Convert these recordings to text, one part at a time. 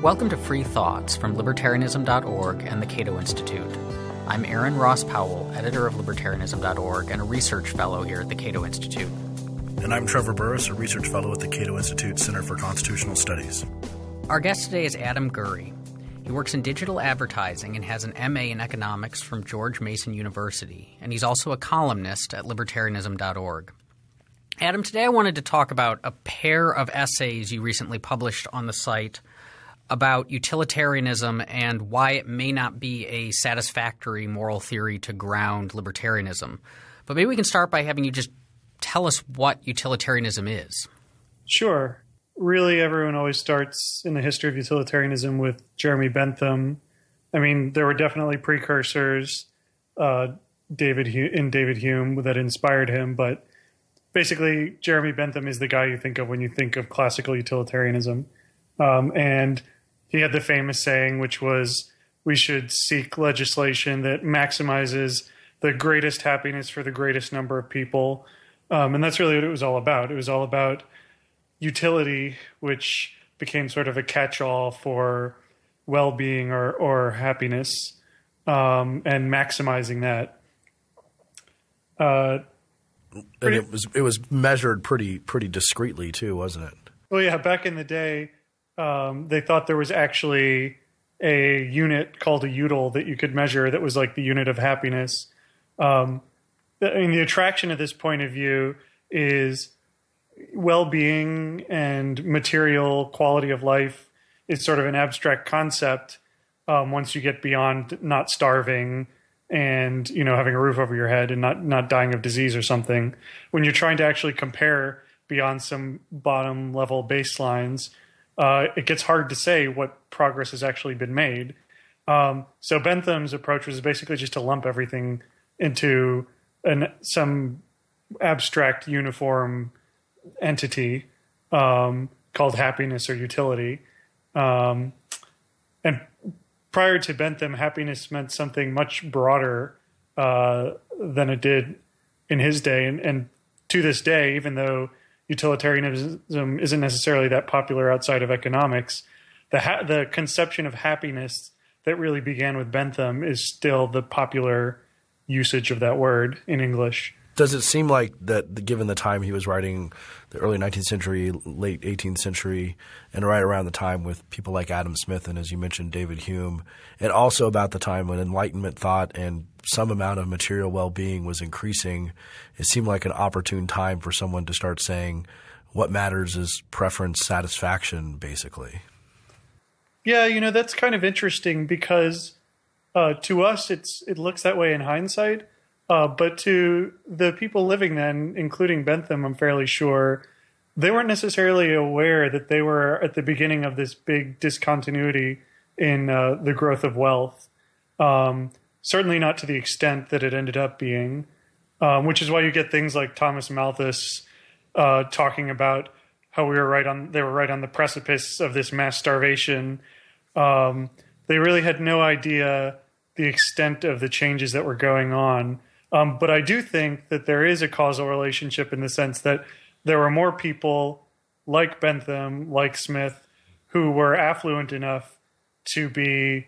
Welcome to Free Thoughts from libertarianism.org and the Cato Institute. I'm Aaron Ross Powell, editor of libertarianism.org and a research fellow here at the Cato Institute. And I'm Trevor Burrus, a research fellow at the Cato Institute Center for Constitutional Studies. Our guest today is Adam Gurri. He works in digital advertising and has an MA in economics from George Mason University, and he's also a columnist at libertarianism.org. Adam, today I wanted to talk about a pair of essays you recently published on the site about utilitarianism and why it may not be a satisfactory moral theory to ground libertarianism. But maybe we can start by having you just tell us what utilitarianism is. Sure. Really, everyone always starts in the history of utilitarianism with Jeremy Bentham. I mean, there were definitely precursors, David Hume that inspired him, but basically Jeremy Bentham is the guy you think of when you think of classical utilitarianism. And he had the famous saying, which was, we should seek legislation that maximizes the greatest happiness for the greatest number of people. And that's really what it was all about. It was all about utility, which became sort of a catch-all for well-being or happiness, and maximizing that. And it was measured pretty discreetly too, wasn't it? Well, yeah. Back in the day, they thought there was actually a unit called a util that you could measure that was like the unit of happiness. The attraction at this point of view is well-being and material quality of life is sort of an abstract concept once you get beyond not starving and, having a roof over your head and not dying of disease or something. When you're trying to actually compare beyond some bottom level baselines, it gets hard to say what progress has actually been made. So Bentham's approach was basically just to lump everything into some abstract uniform entity called happiness or utility. And prior to Bentham, happiness meant something much broader than it did in his day. And to this day, even though utilitarianism isn't necessarily that popular outside of economics, the conception of happiness that really began with Bentham is still the popular usage of that word in English. Does it seem like that, given the time he was writing, the early 19th century, late 18th century, and right around the time with people like Adam Smith and, as you mentioned, David Hume, and also about the time when Enlightenment thought and some amount of material well-being was increasing, it seemed like an opportune time for someone to start saying what matters is preference, satisfaction, basically? Yeah, that's kind of interesting because to us it looks that way in hindsight. But to the people living then, including Bentham, I'm fairly sure, they weren't necessarily aware that they were at the beginning of this big discontinuity in the growth of wealth. Certainly not to the extent that it ended up being, which is why you get things like Thomas Malthus talking about how they were right on the precipice of this mass starvation. They really had no idea the extent of the changes that were going on. But I do think that there is a causal relationship in the sense that there were more people like Bentham, like Smith, who were affluent enough to be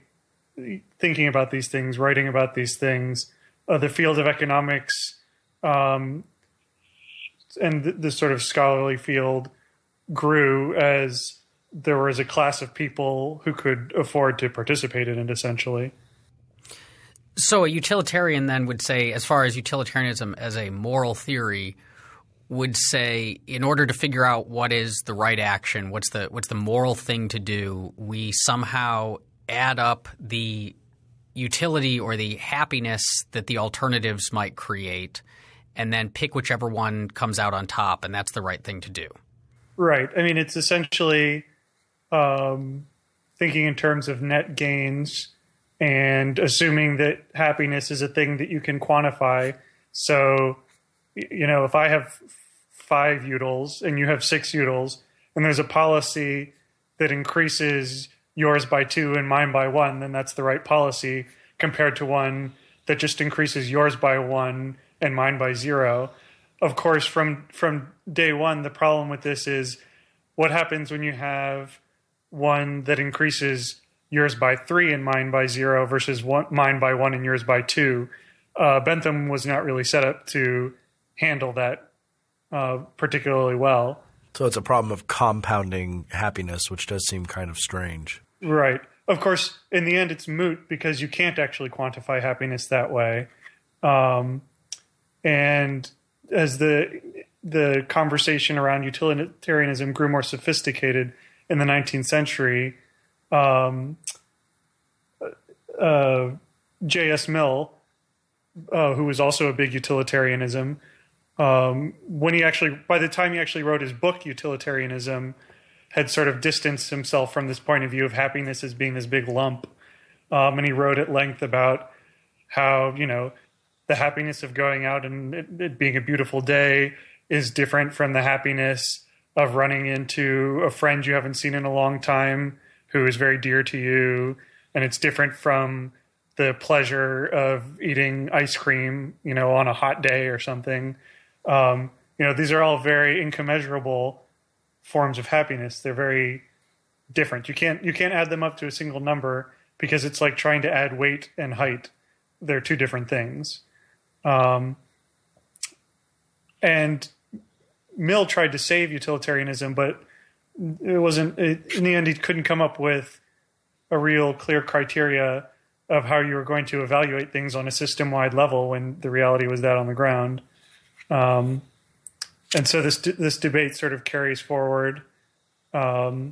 thinking about these things, writing about these things. The field of economics and the sort of scholarly field grew as there was a class of people who could afford to participate in it, essentially. So a utilitarian then would say, as far as utilitarianism as a moral theory, would say in order to figure out what is the right action, what's the moral thing to do, we somehow add up the utility or the happiness that the alternatives might create and then pick whichever one comes out on top, and that's the right thing to do. Right. I mean, it's essentially thinking in terms of net gains and assuming that happiness is a thing that you can quantify. So, if I have 5 utils and you have 6 utils, and there's a policy that increases yours by 2 and mine by 1, then that's the right policy, compared to one that just increases yours by 1 and mine by 0. Of course, from day one, the problem with this is what happens when you have one that increases yours by 3 and mine by 0 versus mine by 1 and yours by 2. Bentham was not really set up to handle that particularly well. So it's a problem of compounding happiness, which does seem kind of strange. Right. Of course, in the end, it's moot because you can't actually quantify happiness that way. And as the conversation around utilitarianism grew more sophisticated in the 19th century, J.S. Mill, who was also a big utilitarianism, by the time he actually wrote his book, Utilitarianism, had sort of distanced himself from this point of view of happiness as being this big lump. And he wrote at length about how, the happiness of going out and it being a beautiful day is different from the happiness of running into a friend you haven't seen in a long time who is very dear to you. And it's different from the pleasure of eating ice cream, on a hot day or something. These are all very incommensurable forms of happiness. They're very different. You can't add them up to a single number because it's like trying to add weight and height. They're two different things. And Mill tried to save utilitarianism, but it wasn't. In the end, he couldn't come up with a real clear criteria of how you were going to evaluate things on a system-wide level when the reality was that on the ground. And so this debate sort of carries forward. The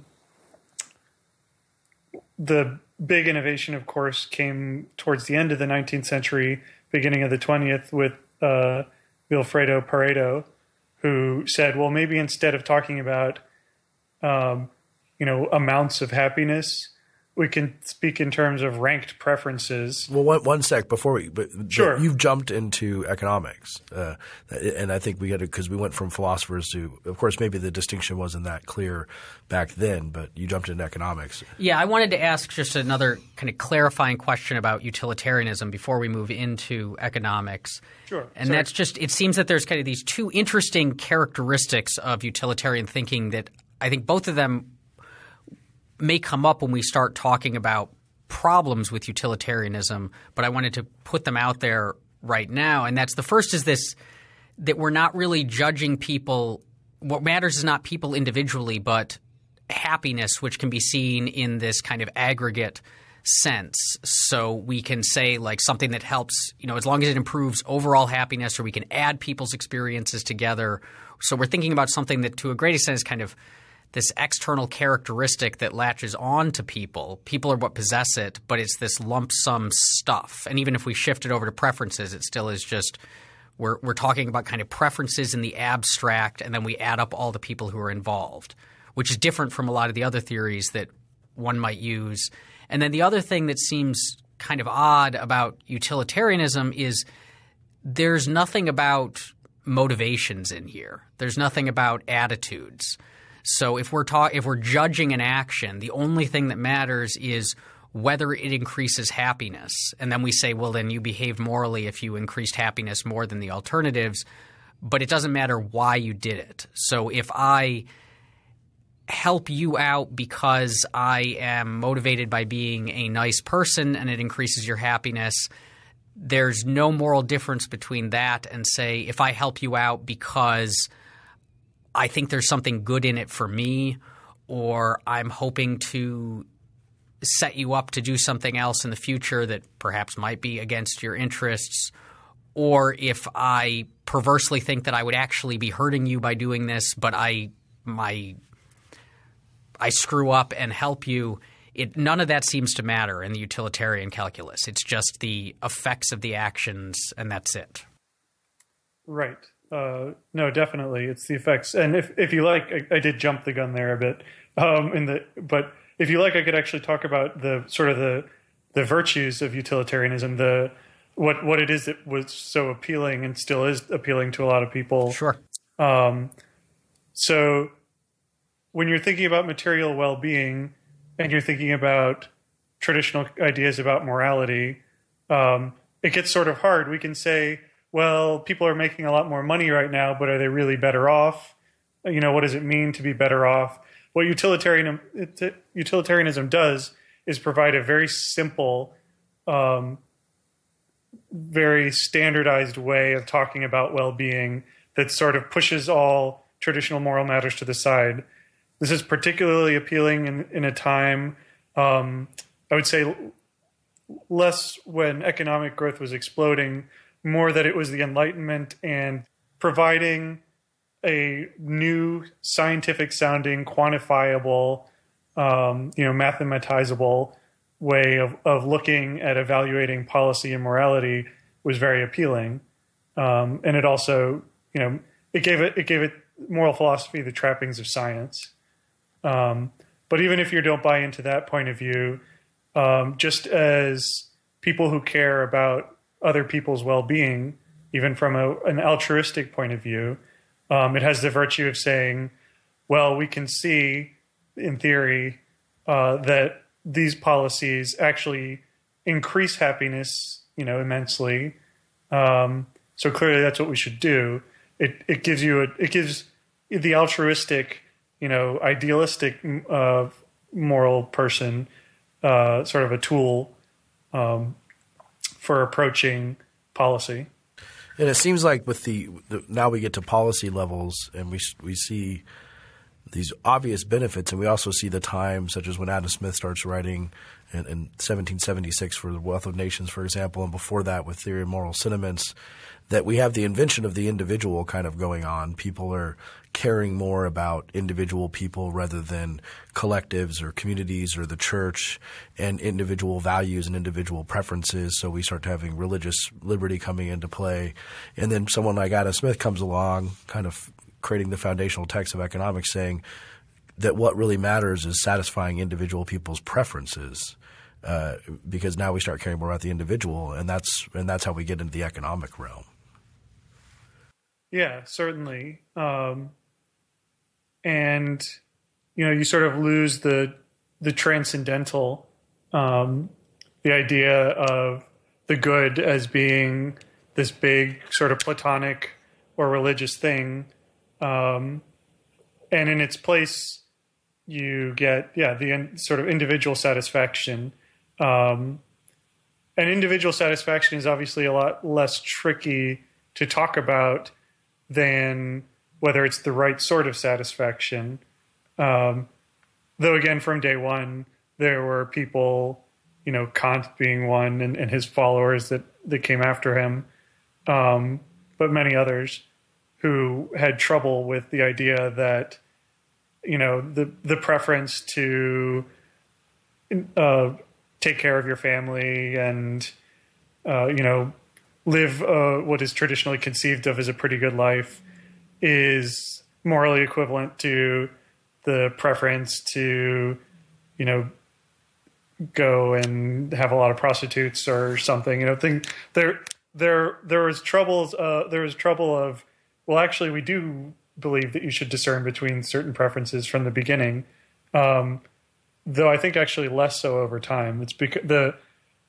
big innovation, of course, came towards the end of the 19th century, beginning of the 20th, with Vilfredo Pareto, who said, well, maybe instead of talking about, amounts of happiness, we can speak in terms of ranked preferences. Well, one sec before Sure. You've jumped into economics, and I think we had because we went from philosophers to, of course, maybe the distinction wasn't that clear back then, but you jumped into economics. Yeah, I wanted to ask just another kind of clarifying question about utilitarianism before we move into economics. Sure. And that's just – it seems that there's kind of these two interesting characteristics of utilitarian thinking that I think both of them may come up when we start talking about problems with utilitarianism, but I wanted to put them out there right now. And that's the first is this – that we're not really judging people – what matters is not people individually, but happiness, which can be seen in this kind of aggregate sense. So we can say like something that helps, as long as it improves overall happiness, or we can add people's experiences together. So we're thinking about something that to a great extent is kind of this external characteristic that latches on to people. People are what possess it, but it's this lump sum stuff. And even if we shift it over to preferences, it still is just we're talking about kind of preferences in the abstract, and then we add up all the people who are involved, which is different from a lot of the other theories that one might use. And then the other thing that seems kind of odd about utilitarianism is there's nothing about motivations in here. There's nothing about attitudes. So if we're judging an action, the only thing that matters is whether it increases happiness. And then we say, well, then you behaved morally if you increased happiness more than the alternatives. But it doesn't matter why you did it. So if I help you out because I am motivated by being a nice person and it increases your happiness, there's no moral difference between that and say if I help you out because I think there's something good in it for me, or I'm hoping to set you up to do something else in the future that perhaps might be against your interests, or if I perversely think that I would actually be hurting you by doing this, but I screw up and help you. None of that seems to matter in the utilitarian calculus. It's just the effects of the actions, and that's it. Right. No, definitely, it's the effects. And if you like, I did jump the gun there a bit. But if you like, I could actually talk about the sort of the virtues of utilitarianism, what it is that was so appealing and still is appealing to a lot of people. Sure. So when you're thinking about material well-being and you're thinking about traditional ideas about morality, it gets sort of hard. We can say, well, people are making a lot more money right now, but are they really better off? What does it mean to be better off? what utilitarianism does is provide a very simple, very standardized way of talking about well-being that sort of pushes all traditional moral matters to the side. This is particularly appealing in a time, I would say, less when economic growth was exploding, more that it was the Enlightenment and providing a new scientific-sounding, quantifiable, mathematizable way of looking at evaluating policy and morality was very appealing, and it also, it gave it moral philosophy the trappings of science. But even if you don't buy into that point of view, just as people who care about other people's well-being, even from an altruistic point of view, it has the virtue of saying, well, we can see in theory that these policies actually increase happiness, immensely. So clearly that's what we should do. It gives the altruistic, idealistic moral person sort of a tool for approaching policy. And it seems like with the now we get to policy levels and we see these obvious benefits, and we also see the time, such as when Adam Smith starts writing in 1776 for The Wealth of Nations, for example, and before that with Theory of Moral Sentiments, that we have the invention of the individual kind of going on. People are caring more about individual people rather than collectives or communities or the church, and individual values and individual preferences. So we start having religious liberty coming into play. And then someone like Adam Smith comes along, kind of creating the foundational text of economics, saying that what really matters is satisfying individual people's preferences, because now we start caring more about the individual, and that's how we get into the economic realm. Yeah, certainly. And you sort of lose the transcendental, the idea of the good as being this big sort of Platonic or religious thing. And in its place, you get, the sort of individual satisfaction. And individual satisfaction is obviously a lot less tricky to talk about than whether it's the right sort of satisfaction. Though, again, from day one, there were people, Kant being one and his followers that came after him, but many others who had trouble with the idea that, the preference to take care of your family and, live what is traditionally conceived of as a pretty good life is morally equivalent to the preference to, go and have a lot of prostitutes or something. There was trouble of, well, actually, we do believe that you should discern between certain preferences from the beginning, though I think actually less so over time. It's because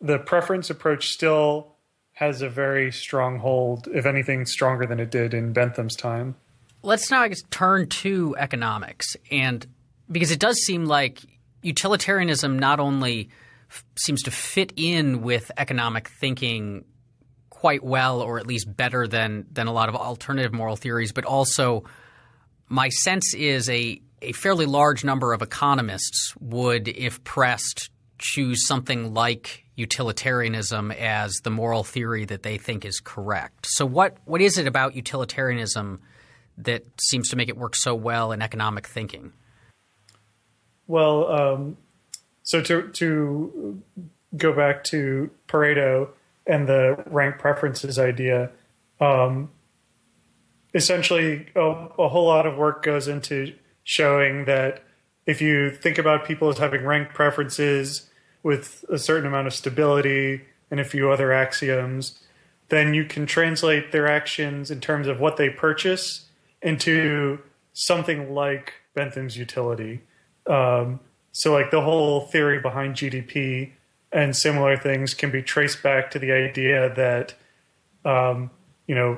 the preference approach still has a very strong hold, if anything, stronger than it did in Bentham's time. Let's now turn to economics, and because it does seem like utilitarianism not only seems to fit in with economic thinking quite well, or at least better than a lot of alternative moral theories, but also my sense is a fairly large number of economists would, if pressed, choose something like utilitarianism as the moral theory that they think is correct. So what is it about utilitarianism that seems to make it work so well in economic thinking? Well, so to go back to Pareto and the rank preferences idea, essentially a whole lot of work goes into showing that if you think about people as having rank preferences with a certain amount of stability and a few other axioms, then you can translate their actions in terms of what they purchase into something like Bentham's utility. So like the whole theory behind GDP and similar things can be traced back to the idea that,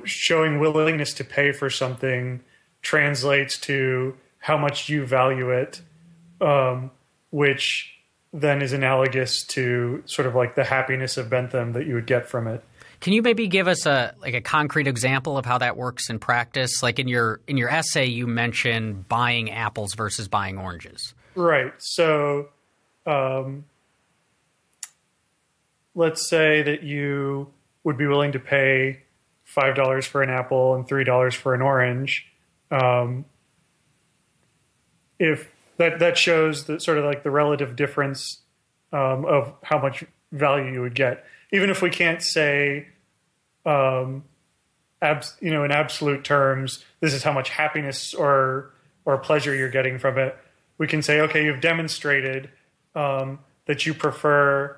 showing willingness to pay for something translates to how much you value it which then is analogous to sort of like the happiness of Bentham that you would get from it. Can you maybe give us a concrete example of how that works in practice? Like in your essay, you mention buying apples versus buying oranges. Right. So let's say that you would be willing to pay $5 for an apple and $3 for an orange. If that shows that sort of like the relative difference of how much value you would get, even if we can't say, in absolute terms, this is how much happiness or pleasure you're getting from it. We can say, okay, you've demonstrated that you prefer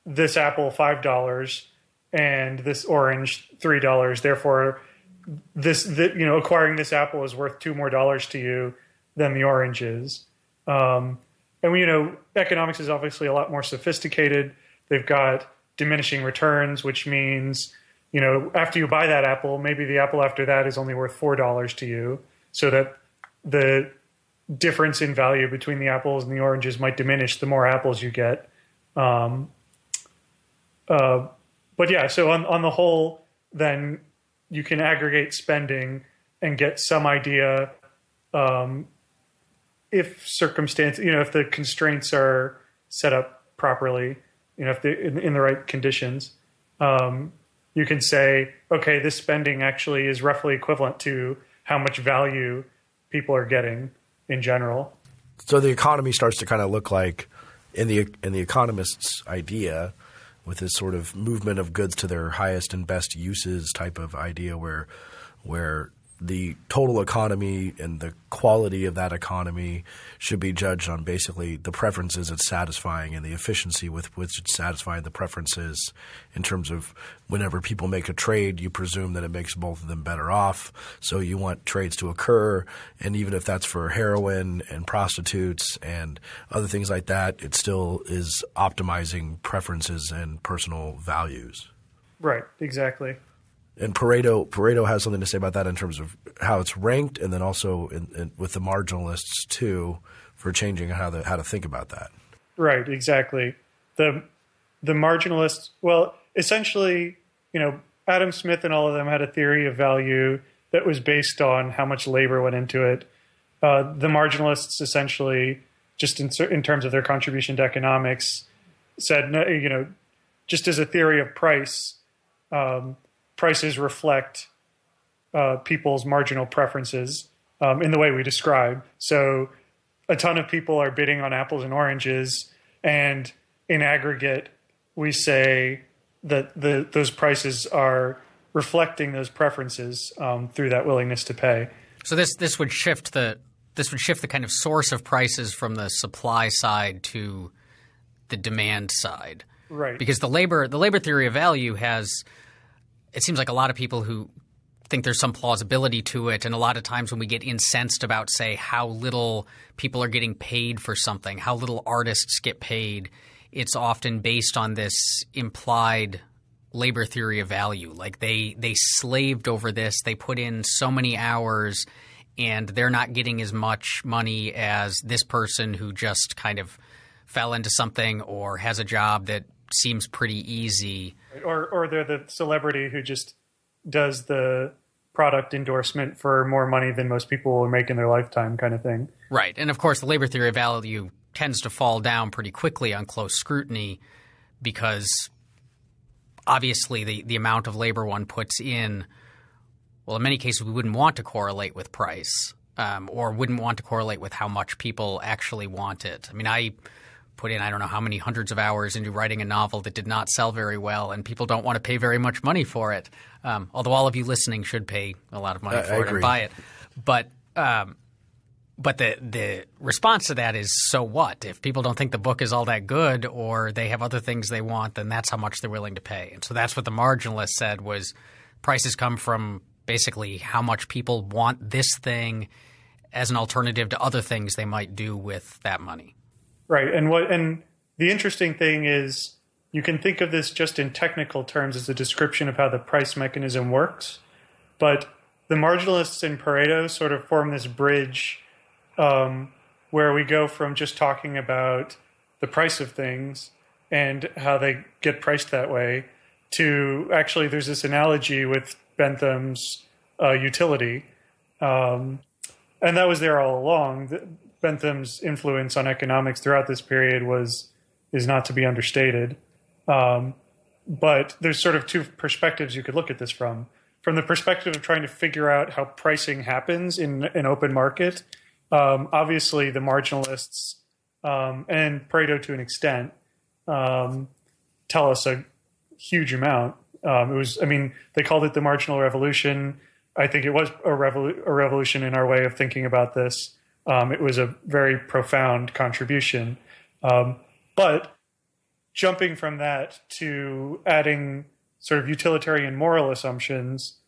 this apple $5 and this orange $3. Therefore, acquiring this apple is worth $2 more to you than the orange is. And economics is obviously a lot more sophisticated. They've got diminishing returns, which means, after you buy that apple, maybe the apple after that is only worth $4 to you, so that the difference in value between the apples and the oranges might diminish the more apples you get. But yeah, so on the whole, then you can aggregate spending and get some idea if if the constraints are set up properly, if they're in the right conditions. You can say, okay, this spending actually is roughly equivalent to how much value people are getting in general. So the economy starts to kind of look like, in the economist's idea, with this sort of movement of goods to their highest and best uses type of idea, where the total economy and the quality of that economy should be judged on basically the preferences it's satisfying and the efficiency with which it's satisfying the preferences, in terms of whenever people make a trade, you presume that it makes both of them better off. So you want trades to occur, and even if that's for heroin and prostitutes and other things like that, it still is optimizing preferences and personal values. Right, exactly. And Pareto has something to say about that in terms of how it's ranked, and then also with the marginalists too, for changing how to think about that. Right, exactly. The marginalists, well, essentially, Adam Smith and all of them had a theory of value that was based on how much labor went into it. The marginalists essentially, just in terms of their contribution to economics, said, just as a theory of price, prices reflect people's marginal preferences in the way we describe. So a ton of people are bidding on apples and oranges, and in aggregate, we say that those prices are reflecting those preferences through that willingness to pay. So this would shift the kind of source of prices from the supply side to the demand side, right? Because the labor theory of value has. It seems like a lot of people who think there's some plausibility to it, and a lot of times when we get incensed about, say, how little people are getting paid for something, how little artists get paid, it's often based on this implied labor theory of value. Like they slaved over this, they put in so many hours, and they're not getting as much money as this person who just kind of fell into something or has a job that seems pretty easy. Or they're the celebrity who just does the product endorsement for more money than most people will make in their lifetime, kind of thing. Right. And of course, the labor theory of value tends to fall down pretty quickly on close scrutiny, because obviously the amount of labor one puts in, well, in many cases we wouldn't want to correlate with price, or wouldn't want to correlate with how much people actually want it. I mean, I put in I don't know how many hundreds of hours into writing a novel that did not sell very well, and people don't want to pay very much money for it. Although all of you listening should pay a lot of money for it and buy it. But the response to that is, so what? If people don't think the book is all that good, or they have other things they want, then that's how much they're willing to pay. And so that's what the marginalists said, was prices come from basically how much people want this thing as an alternative to other things they might do with that money. Right. And the interesting thing is, you can think of this just in technical terms as a description of how the price mechanism works. But the marginalists in Pareto sort of form this bridge where we go from just talking about the price of things and how they get priced that way to actually there's this analogy with Bentham's utility. And that was there all along. Bentham's influence on economics throughout this period is not to be understated. But there's sort of two perspectives you could look at this from. From the perspective of trying to figure out how pricing happens in an open market, obviously the marginalists and Pareto to an extent tell us a huge amount. They called it the marginal revolution. I think it was a revolution in our way of thinking about this. It was a very profound contribution. But jumping from that to adding sort of utilitarian moral assumptions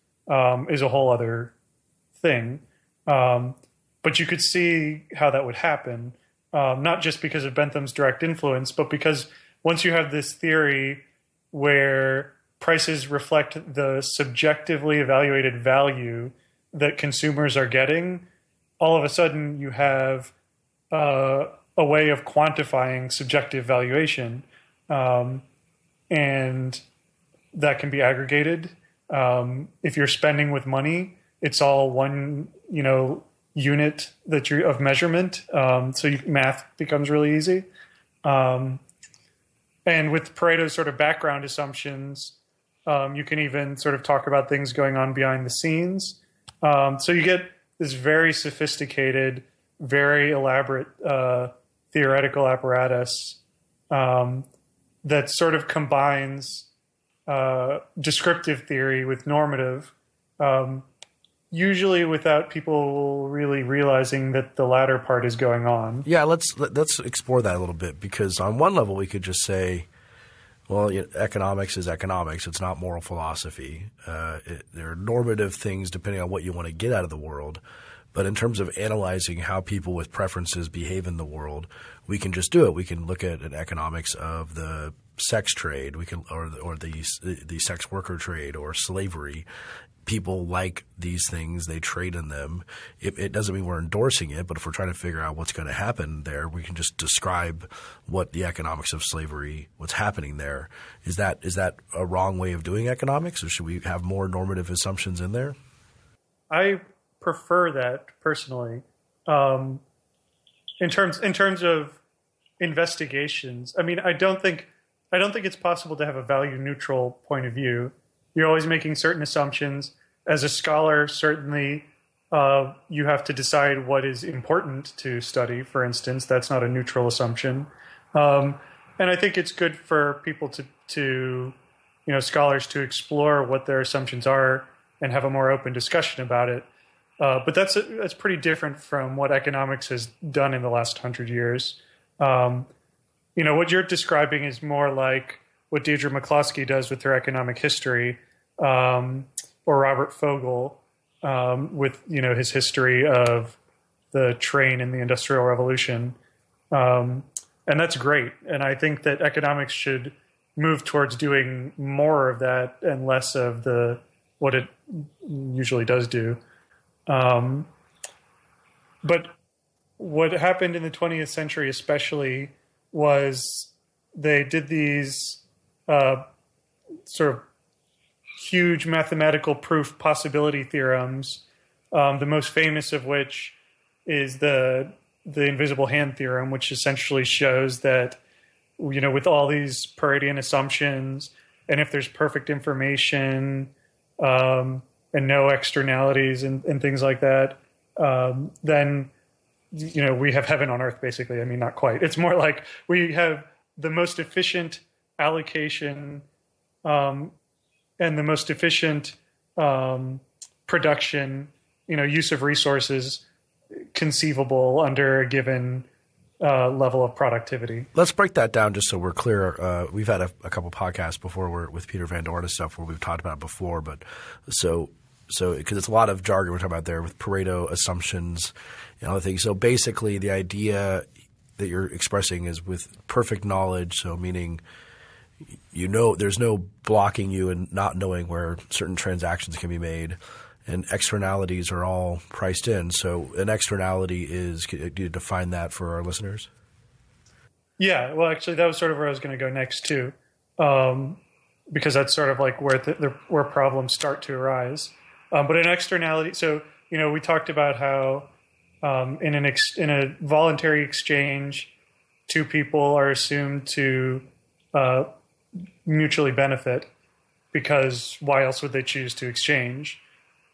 is a whole other thing. But you could see how that would happen, not just because of Bentham's direct influence, but because once you have this theory where prices reflect the subjectively evaluated value that consumers are getting, all of a sudden you have a way of quantifying subjective valuation. And that can be aggregated. If you're spending with money, it's all one, unit of measurement. So math becomes really easy. And with Pareto's sort of background assumptions, you can even sort of talk about things going on behind the scenes. So you get this very sophisticated, very elaborate theoretical apparatus that sort of combines descriptive theory with normative, usually without people really realizing that the latter part is going on. Yeah, let's explore that a little bit, because on one level we could just say, well, economics is economics. It's not moral philosophy. There are normative things depending on what you want to get out of the world. But in terms of analyzing how people with preferences behave in the world, we can just do it. We can look at an economics of the sex trade, or the sex worker trade or slavery. People like these things, they trade in them. It doesn't mean we're endorsing it, but if we're trying to figure out what's going to happen there, we can just describe what the economics of slavery, what's happening there. Is that a wrong way of doing economics, or should we have more normative assumptions in there? I prefer that personally. In terms of investigations, I don't think it's possible to have a value neutral point of view. You're always making certain assumptions. As a scholar, certainly you have to decide what is important to study, for instance. That's not a neutral assumption. And I think it's good for people to scholars to explore what their assumptions are and have a more open discussion about it. But that's pretty different from what economics has done in the last 100 years. What you're describing is more like what Deirdre McCloskey does with her economic history, or Robert Fogel with his history of the train in the Industrial Revolution, and that's great. And I think that economics should move towards doing more of that and less of what it usually does do. But what happened in the 20th century especially was they did these sort of huge mathematical proof possibility theorems, the most famous of which is the invisible hand theorem, which essentially shows that with all these Paretian assumptions, and if there's perfect information and no externalities and things like that, then we have heaven on earth, basically. Not quite. It's more like we have the most efficient allocation and the most efficient production, use of resources conceivable under a given level of productivity. Let's break that down just so we're clear. We've had a couple podcasts before with Peter Van Dorn and stuff where we've talked about it before, but so because it's a lot of jargon we're talking about there with Pareto assumptions and other things. So basically the idea that you're expressing is with perfect knowledge, so meaning there's no blocking you and not knowing where certain transactions can be made. and externalities are all priced in. So an externality is – do you define that for our listeners? Yeah, well, actually, that was sort of where I was going to go next, too, because that's sort of like where problems start to arise. But an externality – so, we talked about how in a voluntary exchange, two people are assumed to mutually benefit, because why else would they choose to exchange?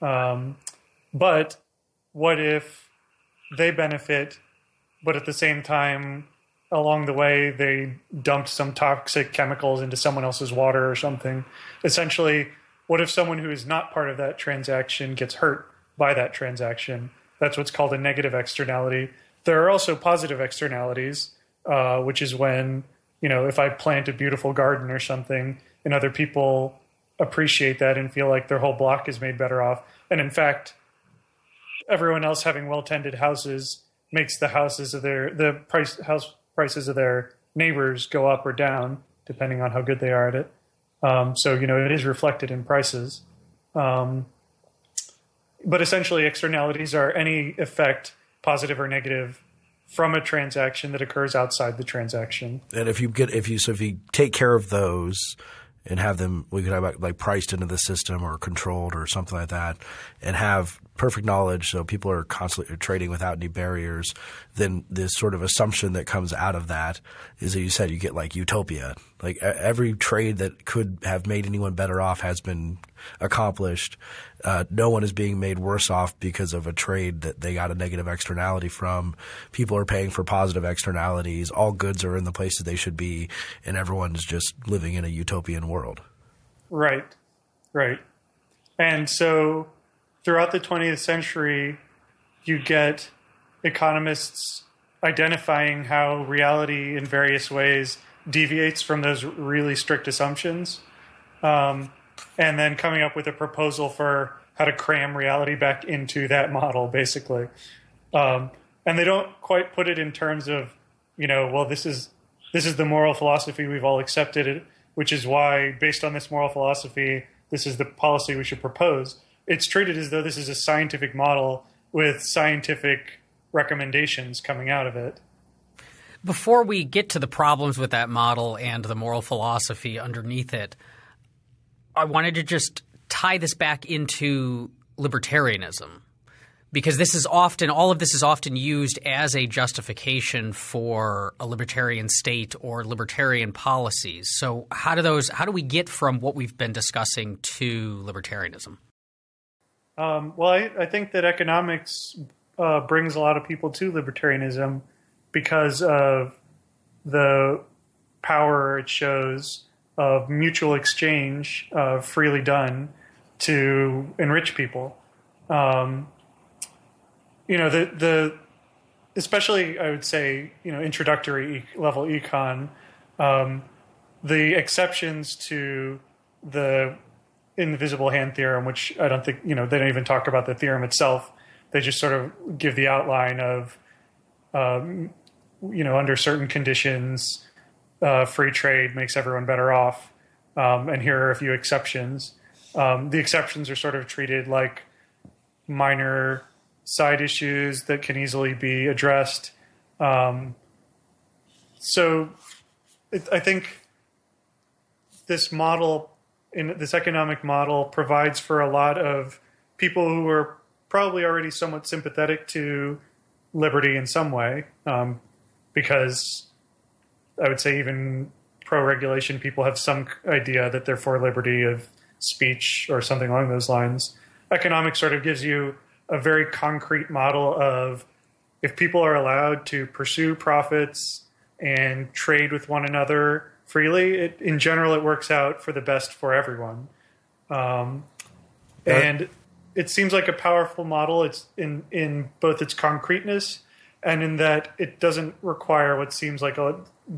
But what if they benefit, but at the same time, along the way, they dumped some toxic chemicals into someone else's water or something? Essentially, what if someone who is not part of that transaction gets hurt by that transaction? That's what's called a negative externality. There are also positive externalities, which is when, if I plant a beautiful garden or something and other people appreciate that and feel like their whole block is made better off. And in fact, everyone else having well-tended houses makes the houses of house prices of their neighbors go up or down, depending on how good they are at it. So, it is reflected in prices. But essentially, externalities are any effect, positive or negative, from a transaction that occurs outside the transaction. And if you take care of those and have them, we could have like priced into the system or controlled or something like that, and have perfect knowledge so people are constantly trading without any barriers, then this sort of assumption that comes out of that is that you said you get like utopia. Like every trade that could have made anyone better off has been accomplished. No one is being made worse off because of a trade that they got a negative externality from. People are paying for positive externalities. All goods are in the places they should be, and everyone's just living in a utopian world. Right. And so throughout the 20th century, you get economists identifying how reality in various ways deviates from those really strict assumptions, and then coming up with a proposal for how to cram reality back into that model, basically. And they don't quite put it in terms of, this is the moral philosophy we've all accepted, which is why, based on this moral philosophy, this is the policy we should propose. It's treated as though this is a scientific model with scientific recommendations coming out of it. Before we get to the problems with that model and the moral philosophy underneath it, I wanted to just tie this back into libertarianism, because all of this is often used as a justification for a libertarian state or libertarian policies. So how do we get from what we've been discussing to libertarianism? I think that economics brings a lot of people to libertarianism because of the power it shows of mutual exchange, freely done, to enrich people. Especially, I would say, introductory level econ, the exceptions to the invisible hand theorem, which I don't think, they don't even talk about the theorem itself. They just sort of give the outline of, under certain conditions, free trade makes everyone better off. And here are a few exceptions. The exceptions are sort of treated like minor side issues that can easily be addressed. I think this model, this economic model, provides for a lot of people who are probably already somewhat sympathetic to liberty in some way, because I would say even pro-regulation people have some idea that they're for liberty of speech or something along those lines. Economics sort of gives you a very concrete model of, if people are allowed to pursue profits and trade with one another freely, in general, it works out for the best for everyone. And it seems like a powerful model. It's in both its concreteness and in that it doesn't require what seems like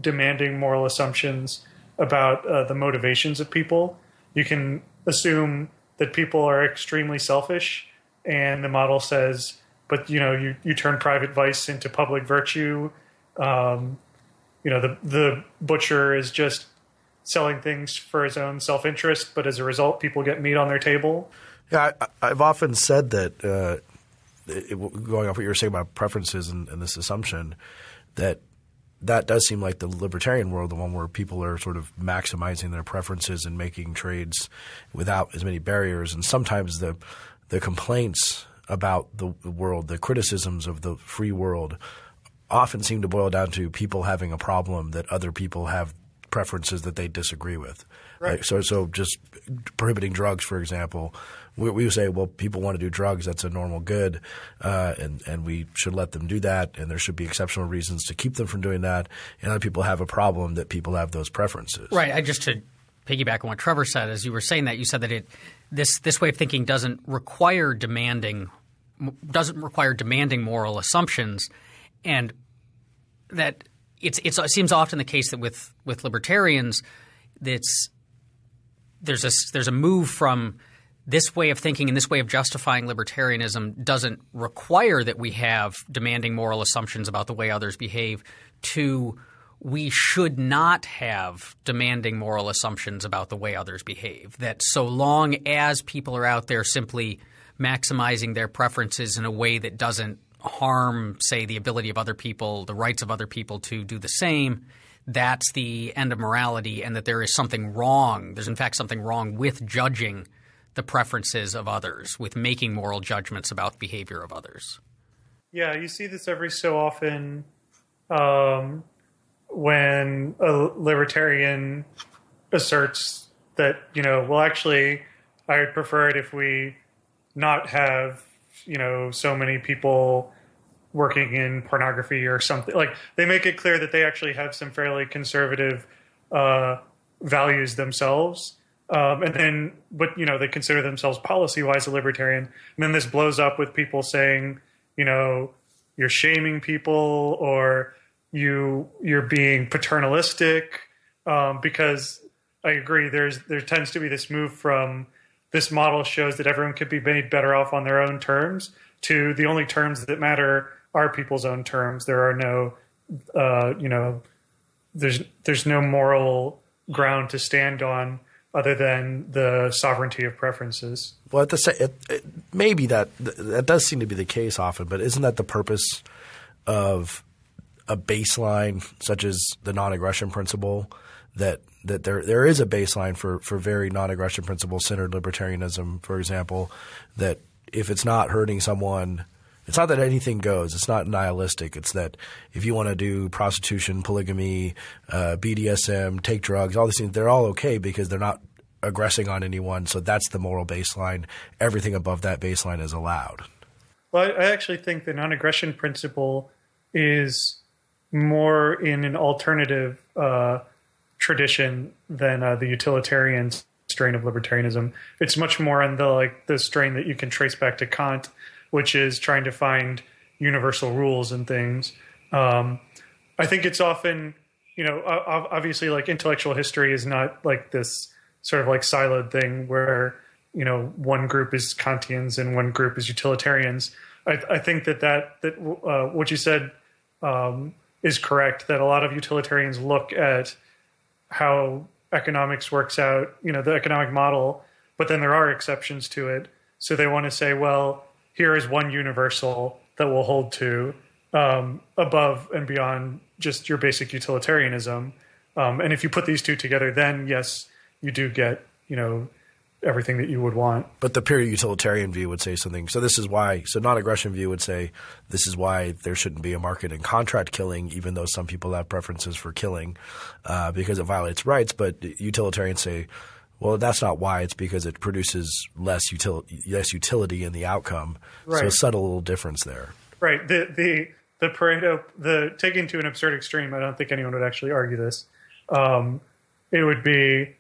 demanding moral assumptions about the motivations of people. You can assume that people are extremely selfish, and the model says, but you turn private vice into public virtue. The butcher is just selling things for his own self-interest, but as a result, people get meat on their table. Yeah, I've often said that, going off what you were saying about preferences and this assumption, that does seem like the libertarian world, the one where people are sort of maximizing their preferences and making trades without as many barriers. And sometimes the complaints about the world, the criticisms of the free world, often seem to boil down to people having a problem that other people have preferences that they disagree with. Right. So just prohibiting drugs, for example, we would say, well, people want to do drugs. That's a normal good, and we should let them do that, and there should be exceptional reasons to keep them from doing that. And other people have a problem that people have those preferences. Right. Just to piggyback on what Trevor said, as you were saying that, you said that this way of thinking doesn't require demanding moral assumptions, and that it seems often the case that with libertarians, there's a move from this way of thinking and this way of justifying libertarianism doesn't require that we have demanding moral assumptions about the way others behave to we should not have demanding moral assumptions about the way others behave. That so long as people are out there simply maximizing their preferences in a way that doesn't harm, say, the ability of other people, the rights of other people to do the same, that's the end of morality, and that there is something wrong. There's in fact something wrong with judging the preferences of others, with making moral judgments about the behavior of others. Yeah, you see this every so often when a libertarian asserts that, well, actually, I would prefer it if we not have, so many people working in pornography or something. Like, they make it clear that they actually have some fairly conservative values themselves. But they consider themselves policy-wise a libertarian. And then this blows up with people saying, you're shaming people or you're being paternalistic, because I agree there tends to be this move from this model shows that everyone could be made better off on their own terms to the only terms that matter are people's own terms. There are no, there's no moral ground to stand on other than the sovereignty of preferences. Well, maybe that does seem to be the case often, but isn't that the purpose of a baseline such as the non-aggression principle, that there is a baseline for very non-aggression principle-centered libertarianism, for example, that if it's not hurting someone, it's not that anything goes. It's not nihilistic. It's that if you want to do prostitution, polygamy, BDSM, take drugs, all these things, they're all okay because they're not aggressing on anyone. So that's the moral baseline. Everything above that baseline is allowed. Well, I actually think the non-aggression principle is more in an alternative tradition than the utilitarian strain of libertarianism. It's much more in the strain that you can trace back to Kant, which is trying to find universal rules and things. I think it's often, obviously intellectual history is not like this sort of siloed thing where, one group is Kantians and one group is utilitarians. I think that what you said is correct, that a lot of utilitarians look at how economics works out, the economic model, but then there are exceptions to it. So they want to say, well, here is one universal that we'll hold to above and beyond just your basic utilitarianism. And if you put these two together, then yes, you do get, everything that you would want. But the pure utilitarian view would say something. So this is why – so non-aggression view would say this is why there shouldn't be a market in contract killing, even though some people have preferences for killing because it violates rights. But utilitarians say, well, that's not why. It's because it produces less utility in the outcome. Right. So a subtle little difference there. Right. The Pareto – taken to an absurd extreme, I don't think anyone would actually argue this. It would be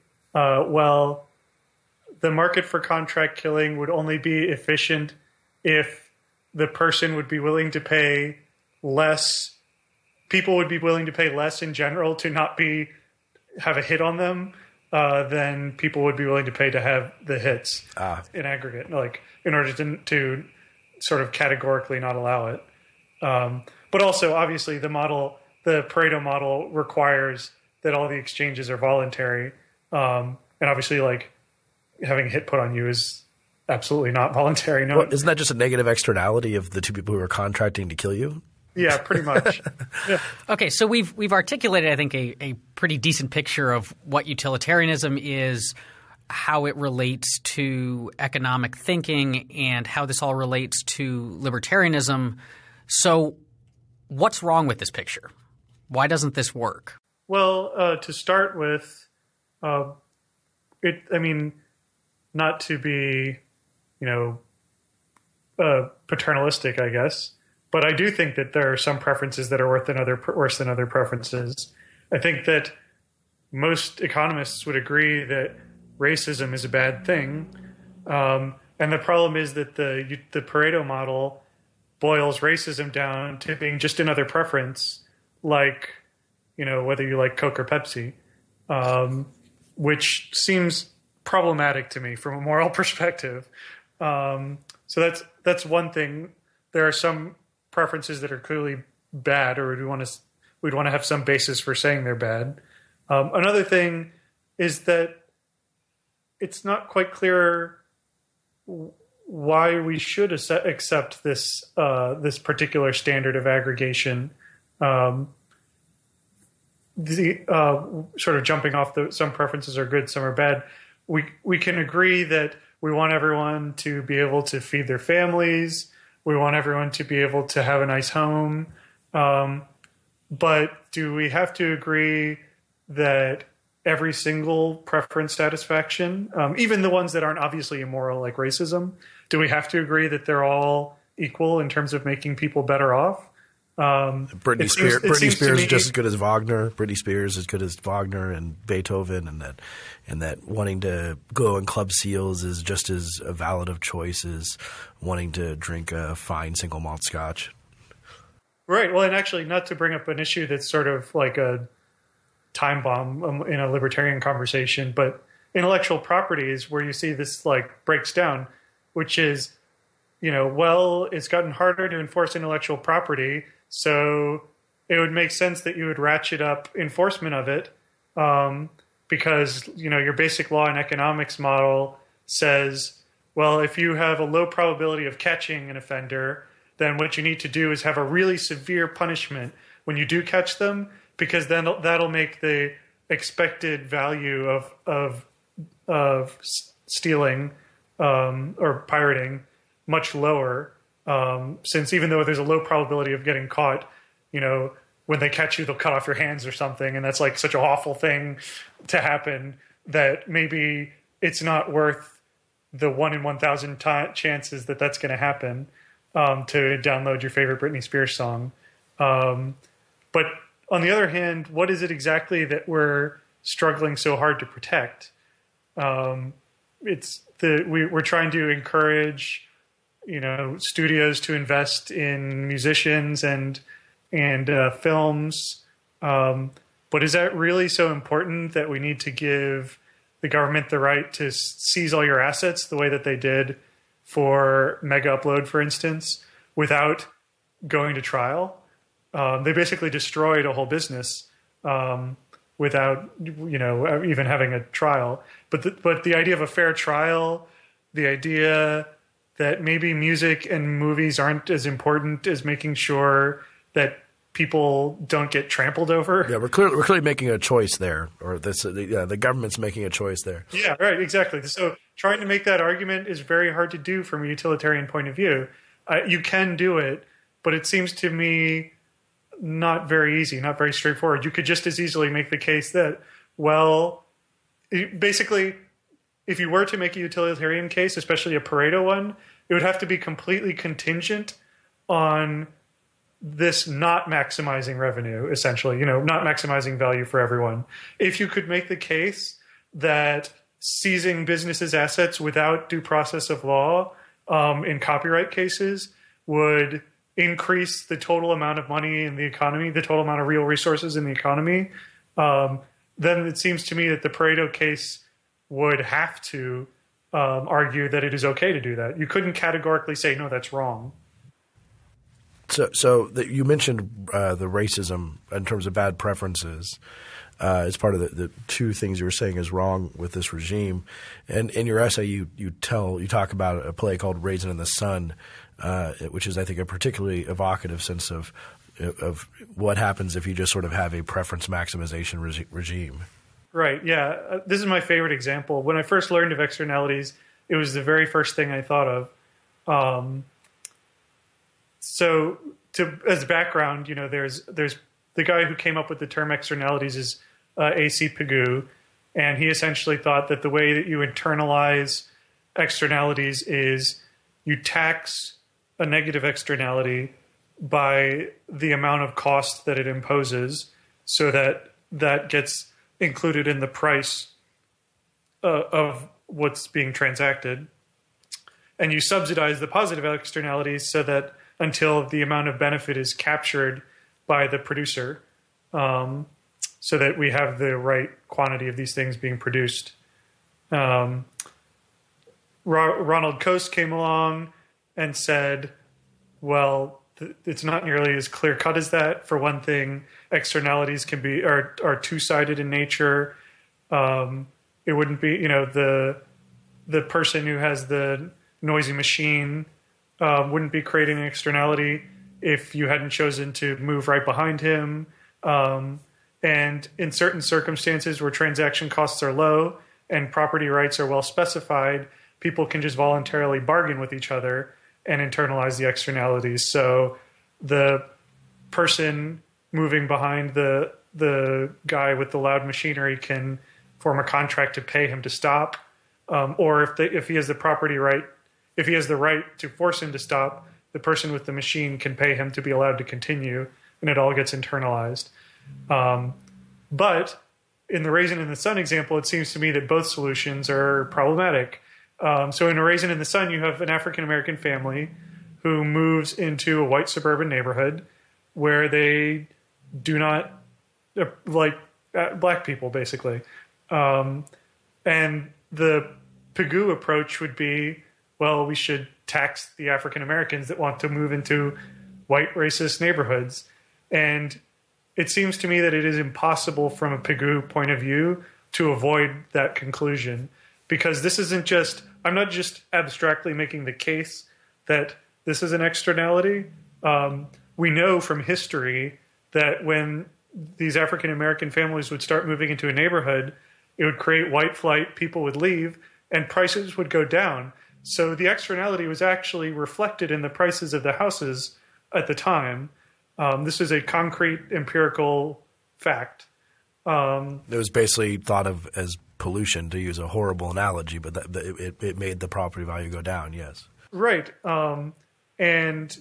the market for contract killing would only be efficient if the person would be willing to pay less. People would be willing to pay less in general to not have a hit on them than people would be willing to pay to have the hits in aggregate, in order to sort of categorically not allow it. But also, obviously, the Pareto model requires that all the exchanges are voluntary. And obviously, having a hit put on you is absolutely not voluntary. No, Well, isn't that just a negative externality of the two people who are contracting to kill you? yeah, pretty much. Yeah. Okay, so we've articulated, I think, a pretty decent picture of what utilitarianism is, how it relates to economic thinking, and how this all relates to libertarianism. So what's wrong with this picture? Why doesn't this work? Well, to start with, not to be, paternalistic, I guess, but I do think that there are some preferences that are worse than other preferences. I think that most economists would agree that racism is a bad thing. And the problem is that the Pareto model boils racism down to being just another preference, like, whether you like Coke or Pepsi, which seems problematic to me from a moral perspective. So that's one thing. There are some preferences that are clearly bad, or we'd want to have some basis for saying they're bad. Another thing is that it's not quite clear why we should accept this particular standard of aggregation. Sort of jumping off some preferences are good, some are bad. We can agree that we want everyone to be able to feed their families. We want everyone to be able to have a nice home. But do we have to agree that every single preference satisfaction, even the ones that aren't obviously immoral, like racism, do we have to agree that they're all equal in terms of making people better off? Britney Spears is just as good as Wagner. Britney Spears is as good as Wagner and Beethoven, and that wanting to go in Club Seals is just as a valid of choice as wanting to drink a fine single malt scotch. Right. Well, and actually, not to bring up an issue that's sort of like a time bomb in a libertarian conversation, but intellectual property is where you see this breaks down, which is, it's gotten harder to enforce intellectual property. So it would make sense that you would ratchet up enforcement of it, because, your basic law and economics model says, well, if you have a low probability of catching an offender, then what you need to do is have a really severe punishment when you do catch them, because then that'll make the expected value of stealing or pirating much lower. Since even though there's a low probability of getting caught, when they catch you, they'll cut off your hands or something. And that's such an awful thing to happen that maybe it's not worth the 1 in 1,000 chances that that's going to happen, to download your favorite Britney Spears song. But on the other hand, what is it exactly that we're struggling so hard to protect? We're trying to encourage studios to invest in musicians and films. But is that really so important that we need to give the government the right to seize all your assets the way that they did for Mega Upload, for instance, without going to trial? They basically destroyed a whole business without even having a trial. But the idea of a fair trial, the idea that maybe music and movies aren't as important as making sure that people don't get trampled over. Yeah, we're clearly making a choice there, or the government's making a choice there. Yeah, right, exactly. So trying to make that argument is very hard to do from a utilitarian point of view. You can do it, but it seems to me not very easy, not very straightforward. You could just as easily make the case that, basically, if you were to make a utilitarian case, especially a Pareto one, it would have to be completely contingent on this not maximizing revenue, essentially, not maximizing value for everyone. If you could make the case that seizing businesses' assets without due process of law in copyright cases would increase the total amount of money in the economy, the total amount of real resources in the economy, then it seems to me that the Pareto case would have to argue that it is okay to do that. You couldn't categorically say, no, that's wrong. You mentioned the racism in terms of bad preferences. As part of the two things you were saying is wrong with this regime. And in your essay, you talk about a play called Raisin in the Sun, which is, I think, a particularly evocative sense of what happens if you just sort of have a preference maximization regime. Right. Yeah. This is my favorite example. When I first learned of externalities, it was the very first thing I thought of. As background, there's the guy who came up with the term externalities is A.C. Pigou, and he essentially thought that the way that you internalize externalities is you tax a negative externality by the amount of cost that it imposes, so that gets included in the price of what's being transacted. And you subsidize the positive externalities so that until the amount of benefit is captured by the producer, so that we have the right quantity of these things being produced. Ronald Coase came along and said, well, it's not nearly as clear-cut as that. For one thing, externalities are two-sided in nature. It wouldn't be, the person who has the noisy machine wouldn't be creating an externality if you hadn't chosen to move right behind him. And in certain circumstances where transaction costs are low and property rights are well specified, people can just voluntarily bargain with each other and internalize the externalities. So the person moving behind the guy with the loud machinery can form a contract to pay him to stop. Or if he has the property right, if he has the right to force him to stop, the person with the machine can pay him to be allowed to continue, and it all gets internalized. But in the Raisin in the Sun example, it seems to me that both solutions are problematic. So in a Raisin in the Sun, you have an African-American family who moves into a white suburban neighborhood where they do not like black people, basically. And the Pigou approach would be, well, we should tax the African Americans that want to move into white racist neighborhoods. And it seems to me that it is impossible from a Pigou point of view to avoid that conclusion, because this isn't just, I'm not just abstractly making the case that this is an externality. We know from history that when these African American families would start moving into a neighborhood, it would create white flight, people would leave, and prices would go down. So the externality was actually reflected in the prices of the houses at the time. This is a concrete empirical fact. It was basically thought of as pollution, to use a horrible analogy, but it made the property value go down, yes. Right. And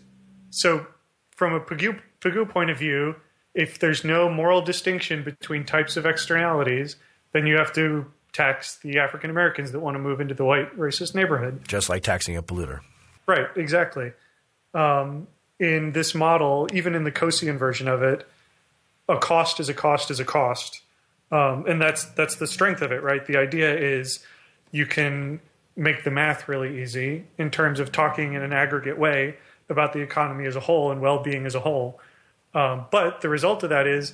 so from a Pigou point of view, if there's no moral distinction between types of externalities, then you have to tax the African Americans that want to move into the white racist neighborhood. Just like taxing a polluter. Right, exactly. In this model, even in the Coasean version of it, a cost is a cost is a cost. And that's the strength of it, right? The idea is you can make the math really easy in terms of talking in an aggregate way about the economy as a whole and well-being as a whole. But the result of that is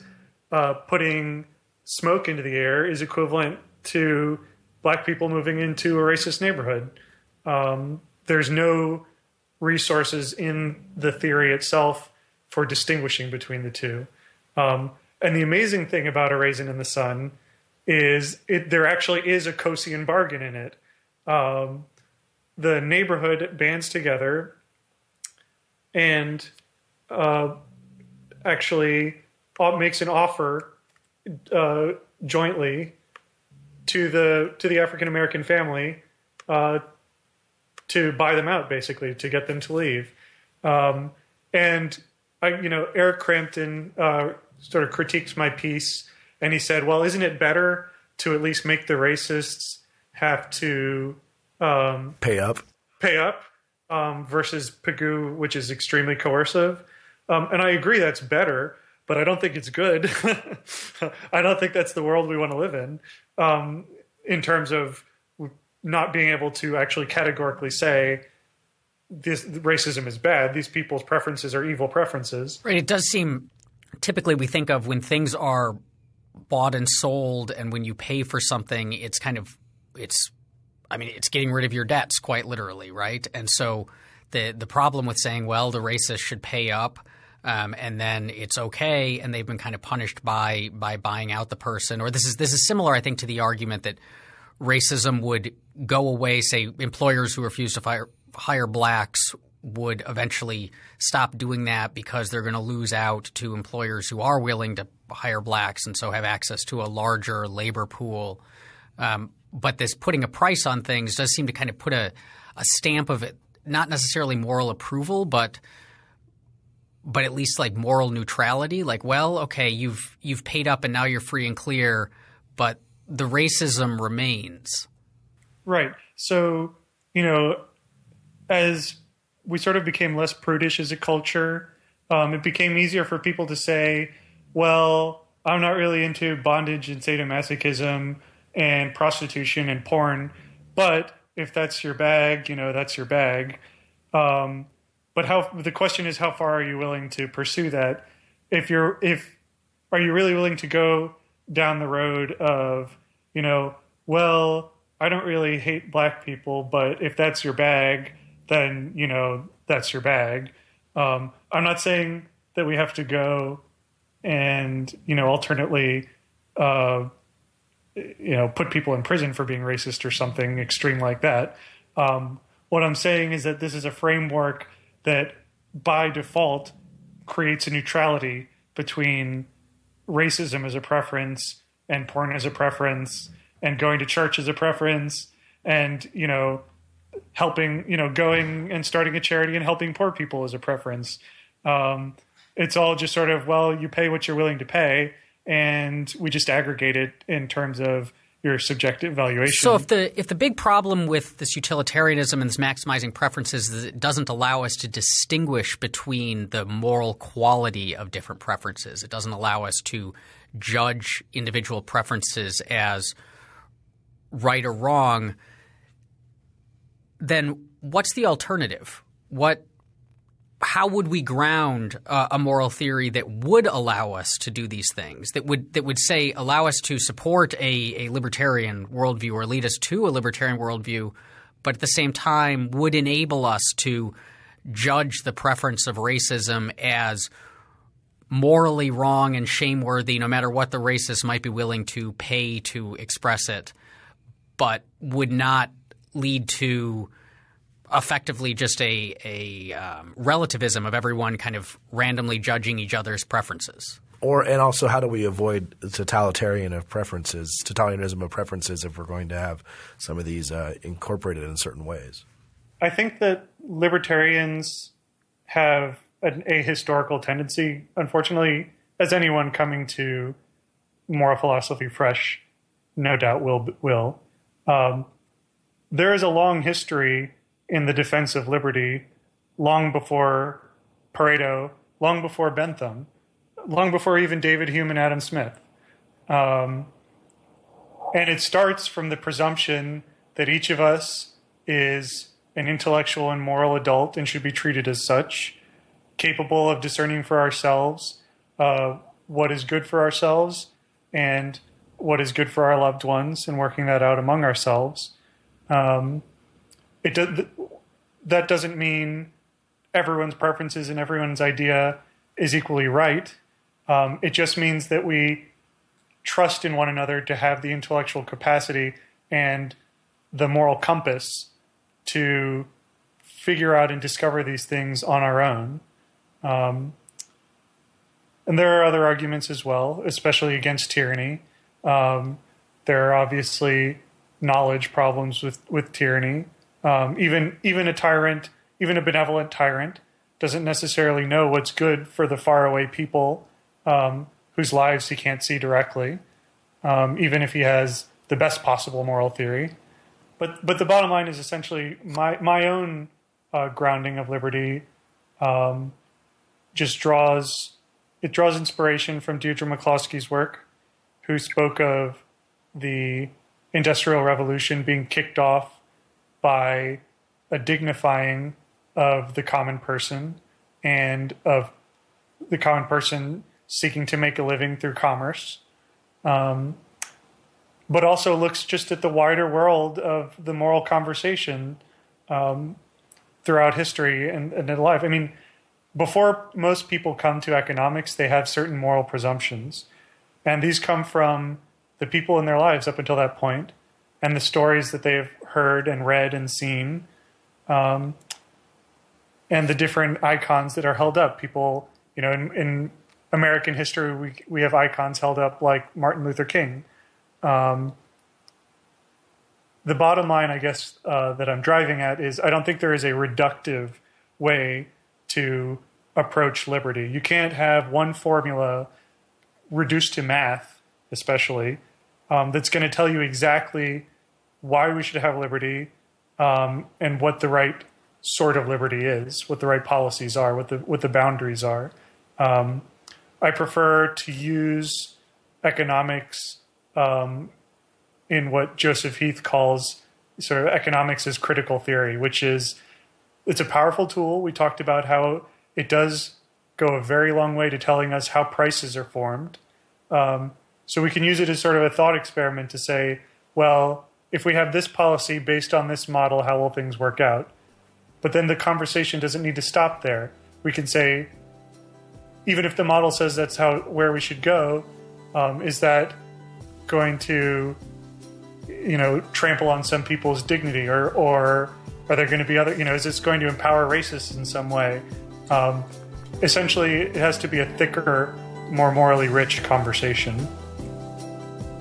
putting smoke into the air is equivalent to black people moving into a racist neighborhood. There's no resources in the theory itself for distinguishing between the two. And the amazing thing about A Raisin in the Sun is there actually is a Coasean bargain in it. The neighborhood bands together and actually makes an offer jointly to the African American family to buy them out, basically, to get them to leave. And Eric Crampton sort of critiques my piece, and he said, well, isn't it better to at least make the racists have to pay up versus Pigou, which is extremely coercive? And I agree that's better, but I don't think it's good. I don't think that's the world we want to live in terms of not being able to actually categorically say this racism is bad. These people's preferences are evil preferences. Right. It does seem typically we think of when things are bought and sold, and when you pay for something, it's getting rid of your debts, quite literally, right? And so the problem with saying, well, the racist should pay up, and then it's okay, and they've been kind of punished by buying out the person, or this is similar, I think, to the argument that racism would go away. Say employers who refuse to hire blacks would eventually stop doing that because they're going to lose out to employers who are willing to hire blacks and so have access to a larger labor pool. But this putting a price on things does seem to kind of put a stamp of it, not necessarily moral approval, but at least like moral neutrality. Like, well, okay, you've paid up and now you're free and clear, but the racism remains. Right. So, as we sort of became less prudish as a culture, it became easier for people to say, well, I'm not really into bondage and sadomasochism and prostitution and porn, but if that's your bag, that's your bag. But the question is, how far are you willing to pursue that? Are you really willing to go down the road of, well, I don't really hate black people, but if that's your bag, then, that's your bag. I'm not saying that we have to go and, alternately, put people in prison for being racist or something extreme like that. What I'm saying is that this is a framework that by default creates a neutrality between racism as a preference and porn as a preference and going to church as a preference and, helping, going and starting a charity and helping poor people as a preference. It's all just sort of, well, you pay what you're willing to pay, and we just aggregate it in terms of your subjective valuation. So if the big problem with this utilitarianism and this maximizing preferences is it doesn't allow us to distinguish between the moral quality of different preferences, it doesn't allow us to judge individual preferences as right or wrong, then what's the alternative? How would we ground a moral theory that would allow us to do these things, that would say allow us to support a libertarian worldview or lead us to a libertarian worldview, but at the same time would enable us to judge the preference of racism as morally wrong and shameworthy, no matter what the racist might be willing to pay to express it, but would not lead to effectively just a relativism of everyone kind of randomly judging each other's preferences. And also, how do we avoid totalitarianism of preferences if we're going to have some of these incorporated in certain ways? I think that libertarians have an ahistorical tendency, unfortunately, as anyone coming to moral philosophy fresh no doubt will. There is a long history in the defense of liberty, long before Pareto, long before Bentham, long before even David Hume and Adam Smith. And it starts from the presumption that each of us is an intellectual and moral adult and should be treated as such, capable of discerning for ourselves what is good for ourselves and what is good for our loved ones and working that out among ourselves. That doesn't mean everyone's preferences and everyone's idea is equally right. It just means that we trust in one another to have the intellectual capacity and the moral compass to figure out and discover these things on our own. And there are other arguments as well, especially against tyranny. There are obviously knowledge problems with tyranny. Even a tyrant, even a benevolent tyrant, doesn't necessarily know what's good for the faraway people whose lives he can't see directly, even if he has the best possible moral theory. But the bottom line is essentially my own grounding of liberty just draws inspiration from Deirdre McCloskey's work, who spoke of the Industrial Revolution being kicked off by a dignifying of the common person and of the common person seeking to make a living through commerce, but also looks just at the wider world of the moral conversation throughout history and in life. I mean, before most people come to economics, they have certain moral presumptions, and these come from the people in their lives up until that point, and the stories that they have heard and read and seen, and the different icons that are held up. People, in American history, we have icons held up like Martin Luther King. The bottom line, I guess, that I'm driving at is I don't think there is a reductive way to approach liberty. You can't have one formula reduced to math, especially, that's going to tell you exactly why we should have liberty and what the right sort of liberty is, what the right policies are, what the boundaries are. I prefer to use economics in what Joseph Heath calls sort of economics as critical theory, which is it's a powerful tool. We talked about how it does go a very long way to telling us how prices are formed. So we can use it as sort of a thought experiment to say, well, if we have this policy based on this model, how will things work out? But then the conversation doesn't need to stop there. We can say, even if the model says that's where we should go, is that going to, trample on some people's dignity, or are there going to be other, is this going to empower racists in some way? Essentially, it has to be a thicker, more morally rich conversation.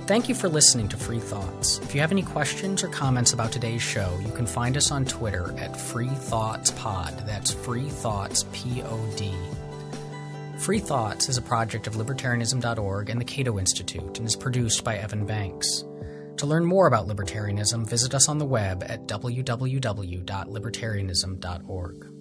Thank you for listening to Free Thoughts. If you have any questions or comments about today's show, you can find us on Twitter at FreeThoughtsPod. That's Free Thoughts, P-O-D. Free Thoughts is a project of libertarianism.org and the Cato Institute and is produced by Evan Banks. To learn more about libertarianism, visit us on the web at www.libertarianism.org.